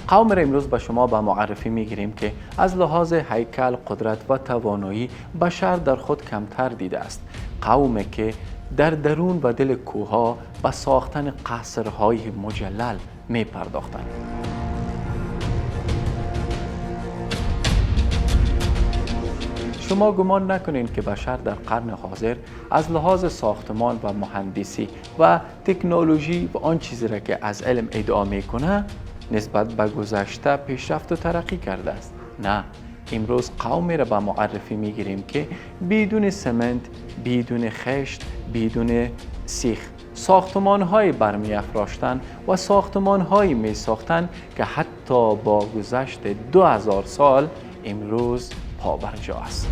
قوم را امروز به شما به معرفی میگیریم که از لحاظ هیکل، قدرت و توانایی بشر در خود کمتر دیده است. قومی که در درون و دل کوهها به ساختن قصرهای مجلل می پرداختند. شما گمان نکنید که بشر در قرن حاضر از لحاظ ساختمان و مهندسی و تکنولوژی و آن چیزی را که از علم ادعا میکنه نسبت به گذشته پیشرفت و ترقی کرده است. نه، امروز قومی را به معرفی میگیریم که بدون سمنت، بدون خشت، بدون سیخ ساختمان‌های برمی افراشتن و ساختمان‌هایی می ساختن که حتی با گذشت 2000 سال امروز پابرجا است.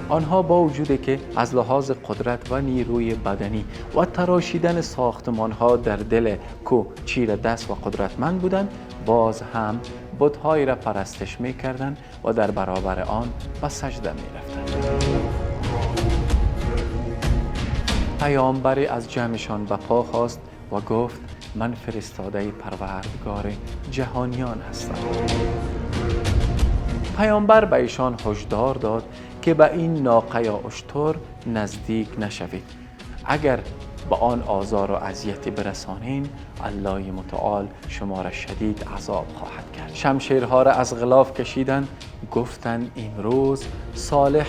آنها با وجودی که از لحاظ قدرت و نیروی بدنی و تراشیدن ساختمان‌ها در دل کوه چیره دست و قدرتمند بودند، باز هم بت‌هایی را پرستش می‌کردند و در برابر آن به سجده می‌رفتند. پیامبری از جمعشان به پا خواست و گفت: من فرستاده پروردگار جهانیان هستم. پیامبر به ایشان هشدار داد که به این ناقه یا اشتر نزدیک نشوید. اگر به آن آزار و اذیتی برسانین، الله متعال شما را شدید عذاب خواهد کرد. شمشیرها را از غلاف کشیدند، گفتند امروز صالح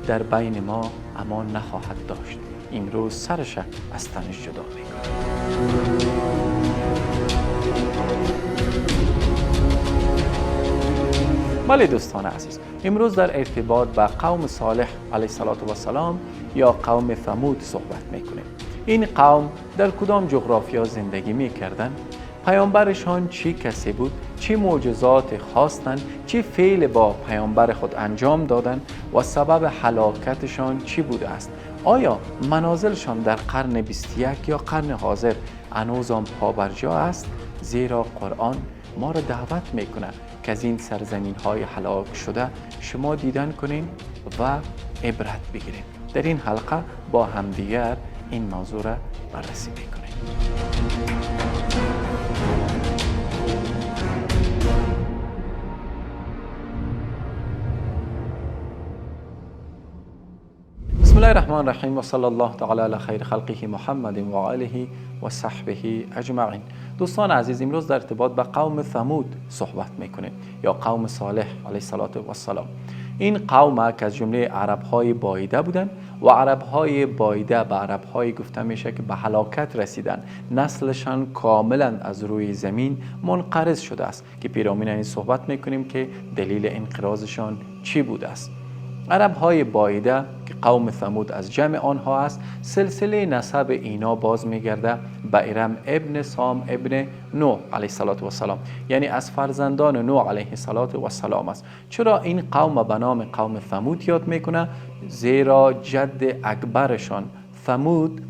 در بین ما امان نخواهد داشت. امروز سرش از تنش جدا می‌کند. بله دوستان عزیز، امروز در ارتباط با قوم صالح علیه السلام یا قوم ثمود صحبت میکنیم. این قوم در کدام جغرافیا زندگی میکردند؟ پیامبرشان چی کسی بود؟ چه معجزات خواستند؟ چه فعل با پیامبر خود انجام دادند و سبب هلاکتشان چی بوده است؟ آیا منازلشان در قرن 21 یا قرن حاضر هنوزم پابرجا است؟ زیرا قرآن ما را دعوت میکنه که از این سرزمین های هلاک شده شما دیدن کنین و عبرت بگیرین. در این حلقه با همدیگر این موضوع را بررسی میکنیم. بسم الله الرحمن الرحیم و صلی الله تعالی علی خیر خلقه محمد و آله و صحبه اجمعین. دوستان عزیز، امروز در ارتباط با قوم ثمود صحبت میکنیم یا قوم صالح علیه السلام. این قوم که از جمله عرب‌های بایده بودند و عرب‌های بایده به عرب‌های گفته میشه که به هلاکت رسیدن، نسلشان کاملا از روی زمین منقرض شده است که پیرامون این صحبت میکنیم که دلیل انقراضشان چی بوده است. عرب‌های بایده که قوم ثمود از جمع آنها است، سلسله نسب اینا باز میگرده به ارم ابن سام ابن نوح علیه السلام، یعنی از فرزندان نوح علیه السلام است. چرا این قوم به نام قوم ثمود یاد میکنه؟ زیرا جد اکبرشان ثمود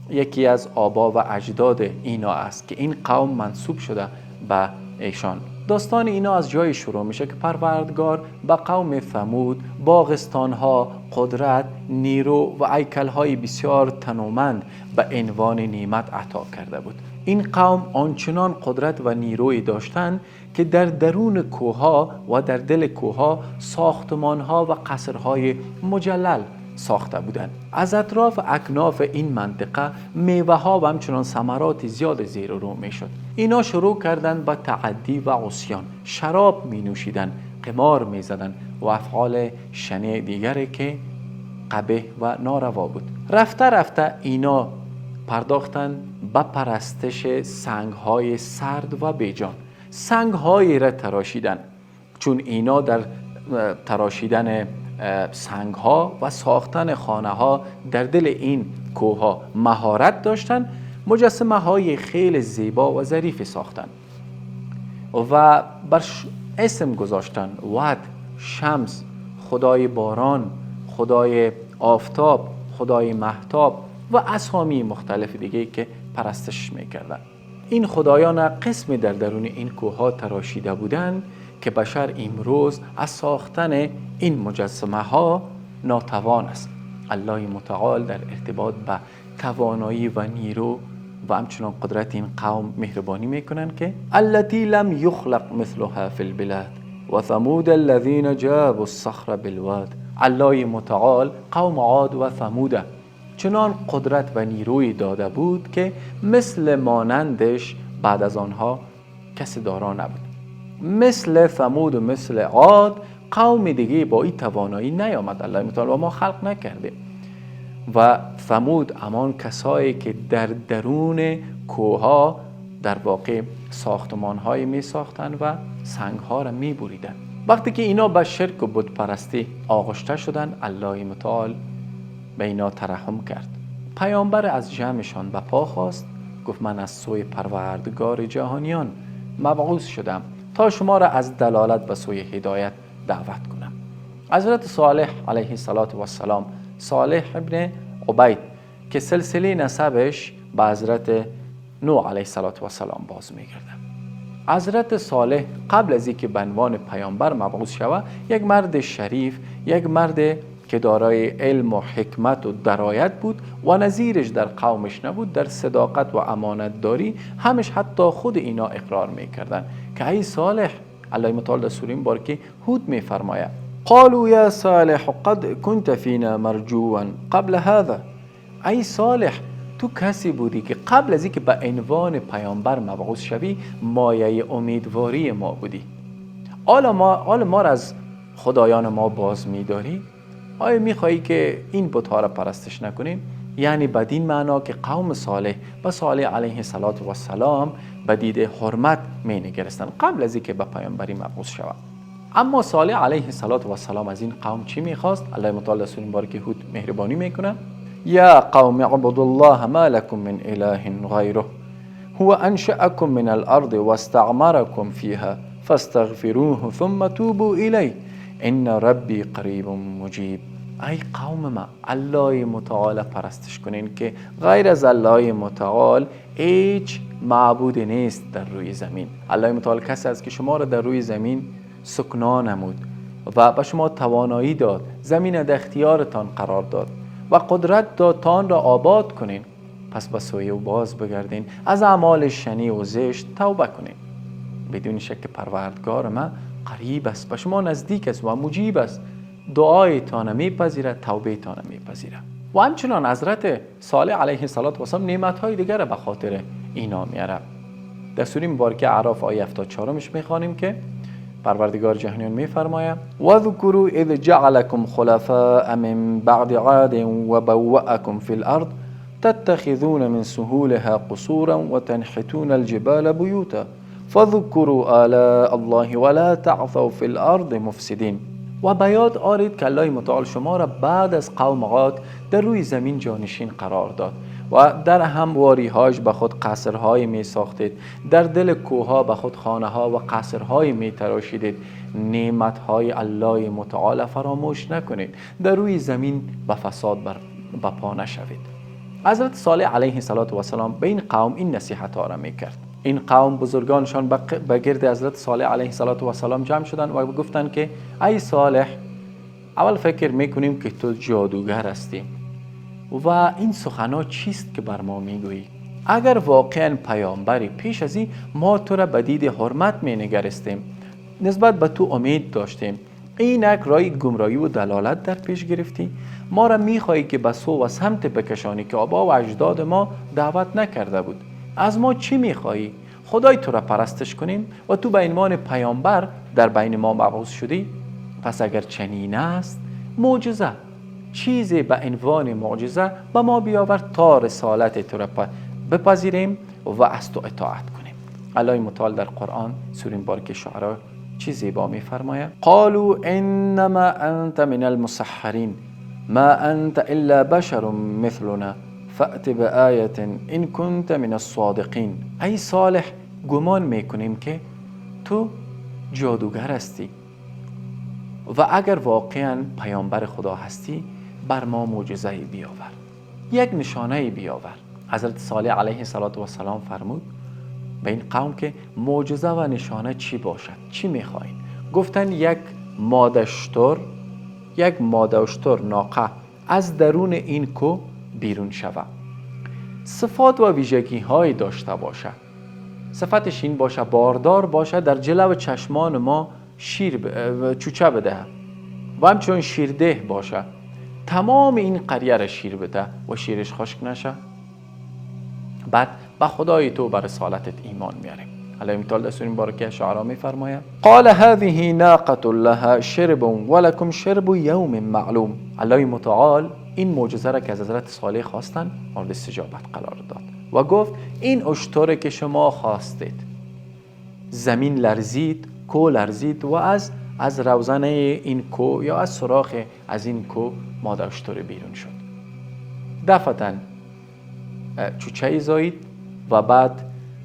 یکی از آبا و اجداد اینا است که این قوم منسوب شده به ایشان. داستان اینا از جای شروع میشه که پروردگار به قوم ثمود باغستانها، قدرت، نیرو و هیکل‌های بسیار تنومند به عنوان نعمت عطا کرده بود. این قوم آنچنان قدرت و نیرویی داشتند که در درون کوهها و در دل کوهها ساختمانها و قصرهای مجلل ساخته بودند. از اطراف اکناف این منطقه میوه ها و همچنان ثمرات زیاد زیر و رو می شد. اینا شروع کردند به تعدی و عصیان، شراب می نوشیدند، قمار می زدند و افعال شنیع دیگری که قبیح و ناروا بود. رفته رفته اینا پرداختند به پرستش سنگ های سرد و بیجان. سنگ هایی را تراشیدند، چون اینا در تراشیدن سنگ ها و ساختن خانه ها در دل این کوه ها مهارت داشتن. مجسمه های خیلی زیبا و ظریف ساختن و بر اسم گذاشتن: ود، شمس، خدای باران، خدای آفتاب، خدای مهتاب و اسامی مختلف دیگه که پرستش میکردن. این خدایان قسمی در درون این کوه ها تراشیده بودند که بشر امروز از ساختن این مجسمه ها ناتوان است. الله متعال در ارتباط به توانایی و نیرو و همچنان قدرت این قوم مهربانی میکنن که التي لم یخلق مثلها فی البلاد و ثمود الذین جابوا الصخر بالواد. الله متعال قوم عاد و ثمود چنان قدرت و نیروی داده بود که مثل مانندش بعد از آنها کسی دارا نبود. مثل ثمود و مثل عاد قوم دیگه با این توانایی نیامد الله متعال و ما خلق نکرده. و ثمود همان کسایی که در درون کوها در واقع ساختمان‌های می ساختن و سنگ‌ها را می بریدن. وقتی که اینا به شرک و بت پرستی آغشته شدن، الله متعال به اینا ترحم کرد. پیامبر از جمعشان به پا خواست، گفت من از سوی پروردگار جهانیان مبعوث شدم تا شما را از دلالت به سوی هدایت دعوت کنم. حضرت صالح علیه السلام، صالح ابن عبید که سلسله نسبش به حضرت نوح علیه السلام باز میگرده. حضرت صالح قبل از اینکه به عنوان پیامبر مبعوث شود، یک مرد شریف، یک مرد که دارای علم و حکمت و درایت بود و نظیرش در قومش نبود. در صداقت و امانت داری همش حتی خود اینا اقرار میکردن که ای صالح، الله متعال در سوره مبارکه هود میفرماید قالوا یا صالح قد كنت فينا مرجوا قبل هذا. ای صالح، تو کسی بودی که قبل از اینکه به عنوان پیامبر مبعوث شوی مایه امیدواری ما بودی. حالا ما را از خدایان ما باز می‌داری؟ آیا می‌خواهی که این بت‌ها را پرستش نکنیم؟ یعنی بدین معنا که قوم صالح و صالح علیه السلام به دید حرمت می‌نگرستند قبل از اینکه به پیامبری مبعوث شود. اما صالح علیه السلام از این قوم چی می‌خواست؟ الله متعال در سوره مبارکه هود مهربانی می‌کنه. یا قوم اعبدوا الله ما لكم من اله غیره هو انشأكم من الارض واستعمركم فيها فاستغفروه ثم توبوا الیه ان ربی قریب مجیب. ای قوم ما، الله متعال پرستش کنین که غیر از الله متعال هیچ معبود نیست در روی زمین. الله متعال کسی است که شما را در روی زمین سکنا نمود و به شما توانایی داد، زمین در اختیارتان قرار داد و قدرت داد تا آن را آباد کنین. پس به سوی او باز بگردین، از اعمال شنی و زشت توبه کنین. بدون شک پروردگار ما قریب است، به شما نزدیک است و مجیب است، دعایتان میپذیرد، توبهتان میپذیرد. و همچنان حضرت صالح علیه السلام نعمت‌های دیگر را به خاطر اینا میاره. در سوره مبارکه اعراف آیه 74 میخوانیم که پروردگار جهانیان میفرماید وذکروا اذ جعلکم خلفاء من بعد عاد و بوأکم فی الارض تتخذون من سهولها قصورا و تنحتون الجبال بیوتا فذکروا آلاء الله ولا تعثوا فی الارض مفسدین. و به یاد آرید که الله متعال شما را بعد از قوم عاد در روی زمین جانشین قرار داد و در همواری‌هاش به خود قصرهای می ساختید، در دل کوه‌ها به خود خانه‌ها و قصرهای می تراشیدید. نعمت‌های الله متعال فراموش نکنید، در روی زمین به فساد بپا نشوید. حضرت صالح علیه السلام به این قوم این نصیحت‌ها را می‌کرد. این قوم بزرگانشان به گرد حضرت صالح علیه السلام جمع شدند و گفتند که ای صالح، اول فکر میکنیم که تو جادوگر هستی و این سخنها چیست که بر ما میگویی؟ اگر واقعا پیامبری پیش از این ما تو را به دید حرمت مینگرستیم، نسبت به تو امید داشتیم، اینک رای گمراهی و دلالت در پیش گرفتی. ما را میخواهی که به سو و سمت بکشانی که آبا و اجداد ما دعوت نکرده بود. از ما چی میخواهی؟ خدای تو را پرستش کنیم و تو به عنوان پیامبر در بین ما مبعوث شدی؟ پس اگر چنین است، معجزه، چیزی به عنوان معجزه به ما بیاور تا رسالت تو را بپذیریم و از تو اطاعت کنیم. الله متعال در قرآن سوره مبارکه شعراء چی زیبا میفرماید؟ قالوا انما انت من المسحرین ما انت الا بشر مثلنا فأت بآیة ان کنت من الصادقین. ای صالح، گمان میکنیم که تو جادوگر هستی و اگر واقعا پیامبر خدا هستی بر ما معجزه‌ای بیاور، یک نشانه‌ای بیاور. حضرت صالح علیه السلام فرمود به این قوم که معجزه و نشانه چی باشد، چی میخواین؟ گفتن یک ماده شتر یک ماده اشتر ناقه از درون این کو بیرون شود. صفات و ویژگی های داشته باشه. صفتش این باشه باردار باشه، در جلو چشمان ما چوچه بده و همچنین شیرده باشه، تمام این قریه را شیر بده و شیرش خشک نشه. بعد به خدای تو بر رسالتت ایمان میاریم. الله مثال در سوره مبارکه شعراء میفرماید قال هذه ناقة لها شرب ولكم شرب یوم معلوم. الله متعال این معجزه را که از حضرت صالح خواستن مورد استجابت قرار داد و گفت این اشتری که شما خواستید، زمین لرزید، کو لرزید و از روزنه این کو یا از سوراخ از این کو ماده اشتر بیرون شد. دفعتاً چوچه زایید و بعد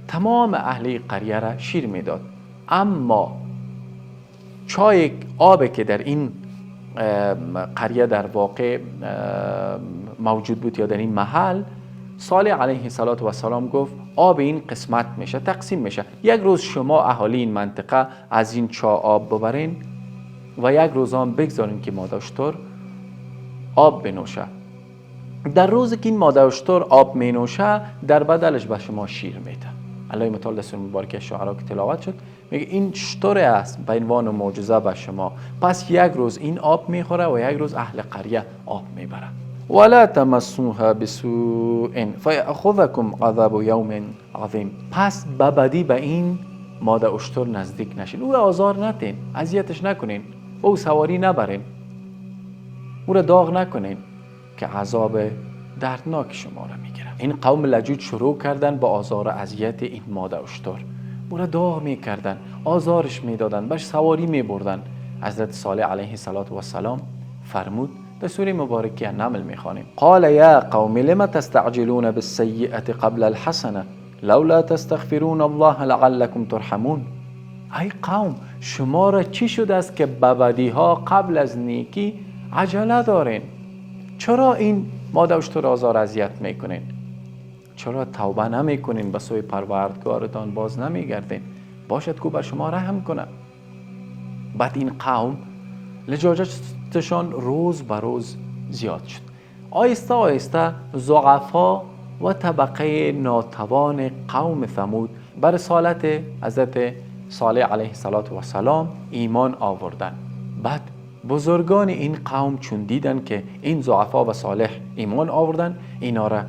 تمام اهل قریه را شیر میداد. اما چای آب که در این قریه در واقع موجود بود یا در این محل، صالح علیه السلام گفت آب این قسمت میشه، تقسیم میشه. یک روز شما اهالی این منطقه از این چا آب ببرین و یک روز هم بگذارین که ماده اشتر آب بنوشه. در روزی که این ماده اشتر آب می نوشه، در بدلش به شما شیر میده. الله متعال در سوره مبارکه شعراء که تلاوت شد میگه این اشتر است به عنوان معجزه به شما، پس یک روز این آب میخوره و یک روز اهل قریه آب میبره. ولا تمسوها بسوء فیأخذکم عذاب یوم عظیم. پس ببدی به این ماده اشتر نزدیک نشین، او را آزار ندین، اذیتش نکنین، او سواری نبرین، او را داغ نکنین که عذاب دردناک شما را میگیره. این قوم لجوج شروع کردن با آزار و اذیت این ماده اشتر، او را داغ میکردن، آزارش میدادن، بهش سواری میبردن. حضرت صالح علیه السلام فرمود در سوره مبارکه نمل میخوانیم قال یا قوم لم تستعجلون بالسیئة قبل الحسنه لولا تستغفرون الله لعلكم ترحمون. ای قوم، شما را چی شده است که به بدیها قبل از نیکی عجله دارین؟ چرا این ماده اشتر آزار اذیت میکنین؟ چرا توبه نمیکنین، به سوی پروردگارتان باز نمیگردین؟ باشد که بر شما رحم کنه. بعد این قوم لجاجتشان روز به روز زیاد شد. آهسته آهسته ضعفا و طبقه ناتوان قوم ثمود بر رسالت حضرت صالح علیه السلام ایمان آوردن. بعد بزرگان این قوم چون دیدن که این ضعفا و صالح ایمان آوردن، اینا را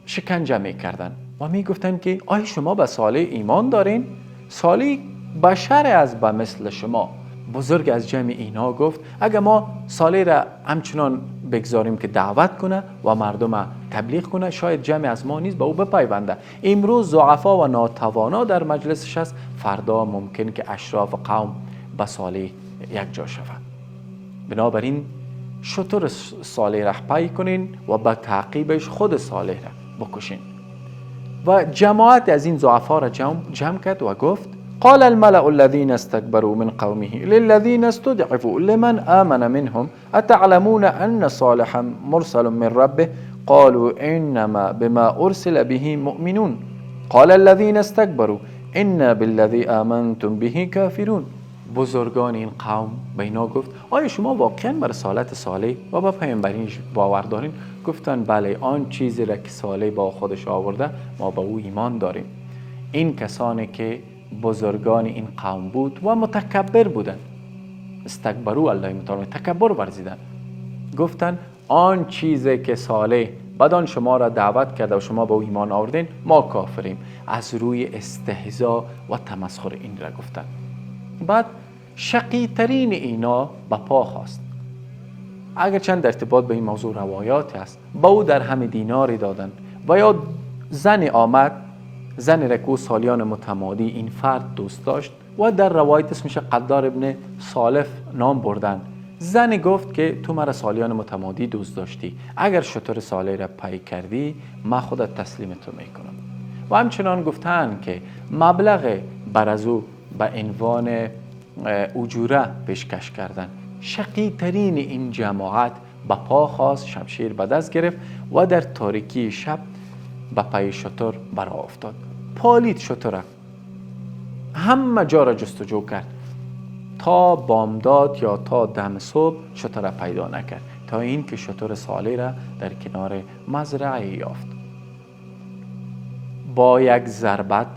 شکنجه میکردن و میگفتن که آیا شما به صالح ایمان دارین؟ صالح بشر از به مثل شما. بزرگ از جمع اینا گفت اگر ما صالح را همچنان بگذاریم که دعوت کنه و مردم تبلیغ کنه، شاید جمع از ما نیز به او بپیونده. امروز ضعفا و ناتوانا در مجلسش است، فردا ممکن که اشراف قوم به صالح یک جا شود. بنابراین شطور صالح را پی کنین و به تعقیبش خود صالح را بکشین. و جماعت از این ضعفا را جمع کرد و گفت قال الملأ الذين استكبروا من قومه للذين استضعفوا لمن آمن منهم أتعلمون أن صالحا مرسل من ربه قالوا إنما بما أرسل به مؤمنون قال الذين استكبروا إنا بالذي آمنتم به كافرون. بزرگان این قوم به اینا گفت آیا شما واقعا بر رسالت صالح و به پیامبریش باور دارین؟ گفتن بله، آن چیزی را که صالح با خودش آورده ما به او ایمان داریم. این کسانی که بزرگان این قوم بود و متکبر بودن، استکبروا، الله متعال تکبر ورزیدن، گفتن آن چیزی که صالح بدان شما را دعوت کرده و شما به او ایمان آوردین ما کافریم. از روی استهزا و تمسخر این را گفتن. بعد شقی ترین اینا به پا خواست. اگر چند در ارتباط به این موضوع روایات هست، با او در همه دیناری دادن و یا زن آمد، زن رکو سالیان متمادی این فرد دوست داشت و در روایت اسمش قدار ابن سالف نام بردن. زن گفت که تو مرا سالیان متمادی دوست داشتی، اگر شطور صالح را پی کردی من خودت تسلیم تو میکنم. و همچنان گفتن که مبلغ بر از او به عنوان اجوره پیشکش کردن. شقی ترین این جماعت به پا خواست، شمشیر به دست گرفت و در تاریکی شب به پای شتر برآ افتاد. پالید شتر، همه جا را جستجو کرد، تا بامداد یا تا دم صبح شتر را پیدا نکرد، تا این که شتر صالح را در کنار مزرعه یافت. با یک ضربت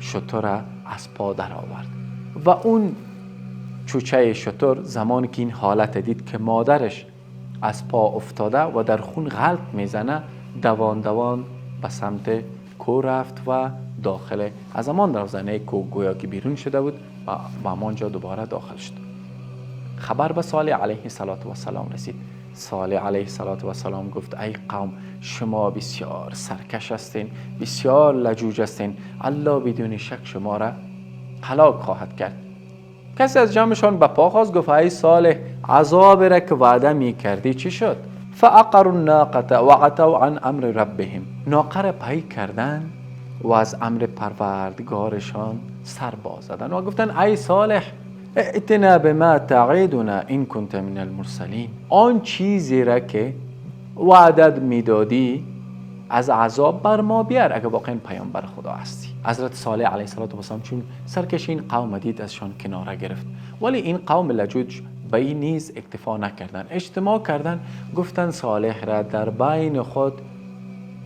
شتر را از پا در آورد و اون چوچه شتر زمانی که این حالت دید که مادرش از پا افتاده و در خون غلط میزنه، دوان دوان به سمت کو رفت و داخل از همان روزنه کو گویا که بیرون شده بود و به همانجا دوباره داخل شد. خبر به صالح علیه السلام رسید. صالح علیه السلام گفت ای قوم، شما بسیار سرکش هستین، بسیار لجوج هستین، الله بدون شک شما را هلاک خواهد کرد. کسی از جمعشان به پا خواست، گفت ای صالح، عذاب را که وعده می کردی چی شد؟ فعقروا الناقة وعتوا عن امر ربهم. ناقه را پی کردن و از امر پروردگارشان سر باز زدن و گفتن ای صالح، ائتنا بما تعیدنا ان کنت من المرسلین. آن چیزی را که وعدت میدادی از عذاب بر ما بیار اگه واقعا پیامبر خدا هستی. حضرت صالح علیه السلام چون سرکشی این قوم دید ازشان کناره گرفت، ولی این قوم لجوج به این نیز اکتفا نکردن، اجتماع کردن، گفتن صالح را در بین خود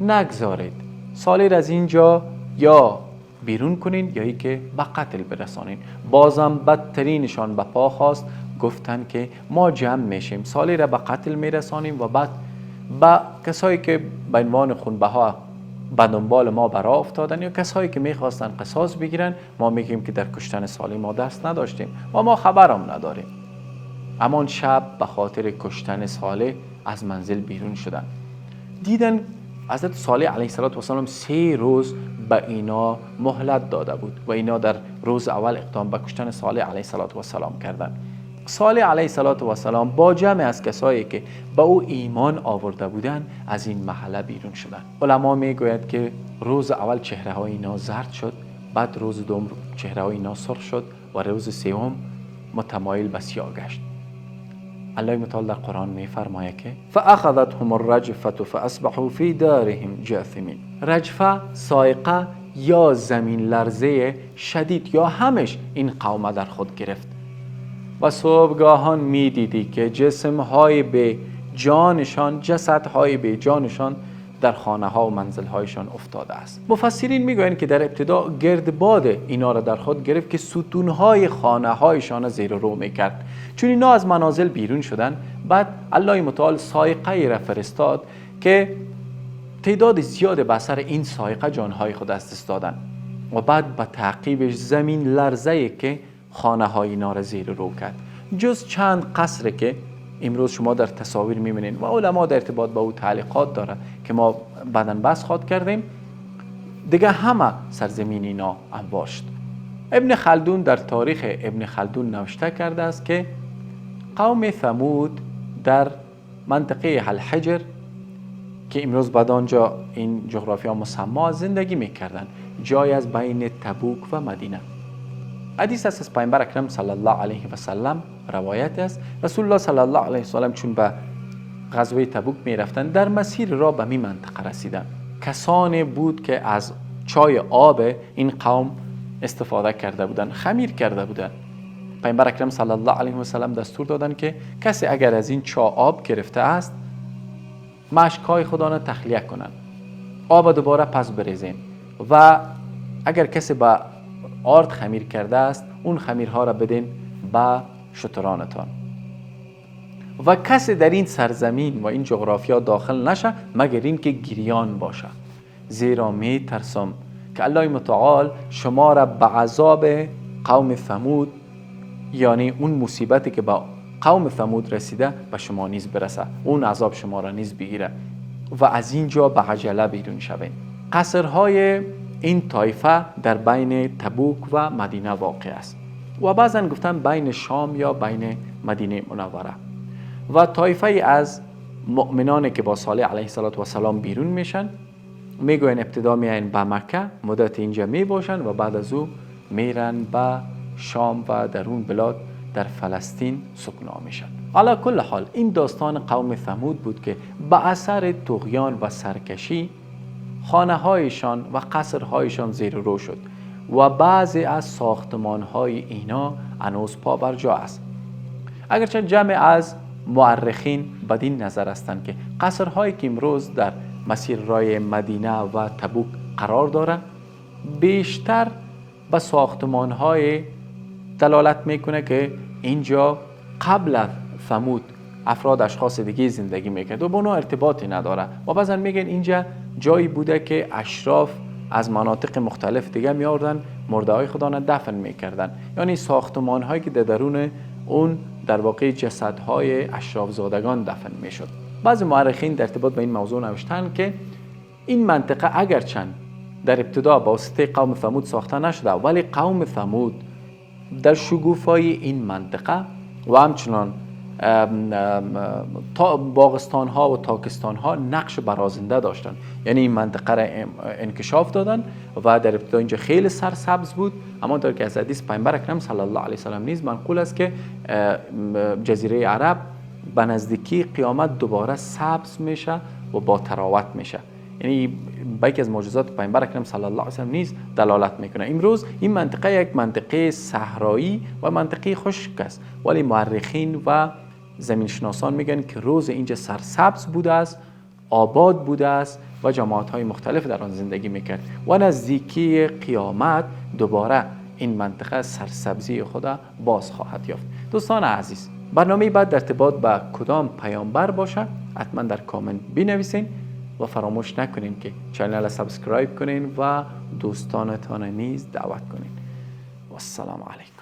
نگذارید، صالح را از اینجا یا بیرون کنین یا ای که به قتل برسانین. بازم بدترینشان به پا خواست، گفتن که ما جمع میشیم، صالح را به قتل میرسانیم و بعد با کسایی که به عنوان خونبها به دنبال ما برا افتادن یا کسایی که میخواستن قصاص بگیرن، ما میگیم که در کشتن صالح ما دست نداشتیم و ما خبرم نداریم. امان شب به خاطر کشتن صالح از منزل بیرون شدن. دیدن حضرت صالح علیه السلام 3 روز به اینا مهلت داده بود و اینا در روز اول اقدام به کشتن صالح علیه السلام کردن. صالح علیه السلام با جمع از کسایی که به او ایمان آورده بودند از این محله بیرون شدند. علما میگوید که روز اول چهره های اینا زرد شد، بعد روز دوم چهره های اینا سرخ شد و روز سوم متمایل به سیاه گشت. الله متعال در قرآن میفرماید که فاخذتهم الرجفة فاصبحوا في دارهم جاثمین. رجفه، صاعقه یا زمین لرزه شدید یا همش این قوم در خود گرفت و صبحگاهان میدیدی که جسمهای به جانشان، جسدهای به جانشان در خانه ها و منزل هایشان افتاده است. مفسرین میگویند که در ابتدا گردباد اینا را در خود گرفت که ستونهای خانه هایشان زیر رو میکرد. چون اینا از منازل بیرون شدن، بعد الله متعال صاعقه را فرستاد که تعداد زیاد به اثر این صاعقه جانهای خود از دست دادن و بعد به تعقیبش زمین لرزه‌ای که خانه های اینا را زیر رو کرد. جز چند قصر که امروز شما در تصاویر میبینید و علما در ارتباط با او تعلیقات داره که ما بعداً بحث خواهد کردیم، دیگه همه سرزمین اینا انبار شد. ابن خلدون در تاریخ ابن خلدون نوشته کرده است که قوم ثمود در منطقه الحجر که امروز بعد آنجا این جغرافیا مسما زندگی میکردن، جای از بین تبوک و مدینه. حدیث است از پیامبر اکرم صلی الله علیه و سلم روایت است. رسول الله صلی الله علیه و سلم چون به غزوه تبوک می رفتن، در مسیر را به می منطقه رسیدن. کسانی بود که از چای آب این قوم استفاده کرده بودند، خمیر کرده بودند. پیامبر اکرم صلی الله علیه و سلم دستور دادن که کسی اگر از این چای آب گرفته است، مشکای خدا را تخلیه کنند، آب دوباره پس بریزین و اگر کسی با آرد خمیر کرده است، اون خمیرها را بدین به شترانتان و کسی در این سرزمین و این جغرافیا داخل نشه مگر این که گریان باشه، زیرا می ترسم که الله متعال شما را به عذاب قوم ثمود، یعنی اون مصیبتی که با قوم ثمود رسیده به شما نیز برسه، اون عذاب شما را نیز بگیره و از اینجا به عجله بیرون شوین. قصرهای این طایفه در بین تبوک و مدینه واقع است و بعضن گفتن بین شام یا بین مدینه منوره. و طایفه از مؤمنانی که با صالح علیه السلام بیرون میشن، میگوین ابتدا میاین به مکه، مدت اینجا میباشن و بعد از او میرن به شام و در اون بلاد در فلسطین سکنا میشن. علی کل حال این داستان قوم ثمود بود که به اثر طغیان و سرکشی خانه هایشان و قصرهایشان زیر رو شد و بعضی از ساختمان های اینا هنوز پا بر جا است. اگرچه جمع از مورخین بدین نظر هستند که قصرهایی که امروز در مسیرهای مدینه و تبوک قرار دارند بیشتر به ساختمان های دلالت میکنه که اینجا قبل از ثمود افراد اشخاص دیگه زندگی میکرد و با اونها ارتباطی نداره و بعضا میگن اینجا جایی بوده که اشراف از مناطق مختلف دیگه میاردن مرده های خدا را دفن میکردن، یعنی ساختمان هایی که در درون اون در واقع جسدهای اشراف زادگان دفن میشد. بعضی مورخین در ارتباط با این موضوع نوشتن که این منطقه اگرچند در ابتدا با واسطه قوم ثمود ساخته نشده، ولی قوم ثمود در شگوفای این منطقه و همچنان باغستان ها و تاکستان ها نقش برازنده داشتن، یعنی این منطقه را انکشاف دادن و در ابتدا اینجا خیلی سرسبز بود. اما در که از حدیث پیامبر اکرم صلی الله علیه و سلم نیز منقول است که جزیره عرب به نزدیکی قیامت دوباره سبز میشه و با تراوت میشه، یعنی با یکی از معجزات پیامبر اکرم صلی الله علیه و سلم نیز دلالت میکنه. امروز این منطقه یک منطقه صحرایی و منطقه خشک است، ولی مورخین و زمین شناسان میگن که روز اینجا سرسبز بوده است، آباد بوده است و جماعت های مختلف در آن زندگی میکرد و نزدیکی قیامت دوباره این منطقه سرسبزی خدا باز خواهد یافت. دوستان عزیز، برنامه بعد در ارتباط با کدام پیامبر باشه حتما در کامنت بنویسین و فراموش نکنین که چینل را سابسکرایب کنین و دوستانتان نیز دعوت کنین. و السلام علیکم.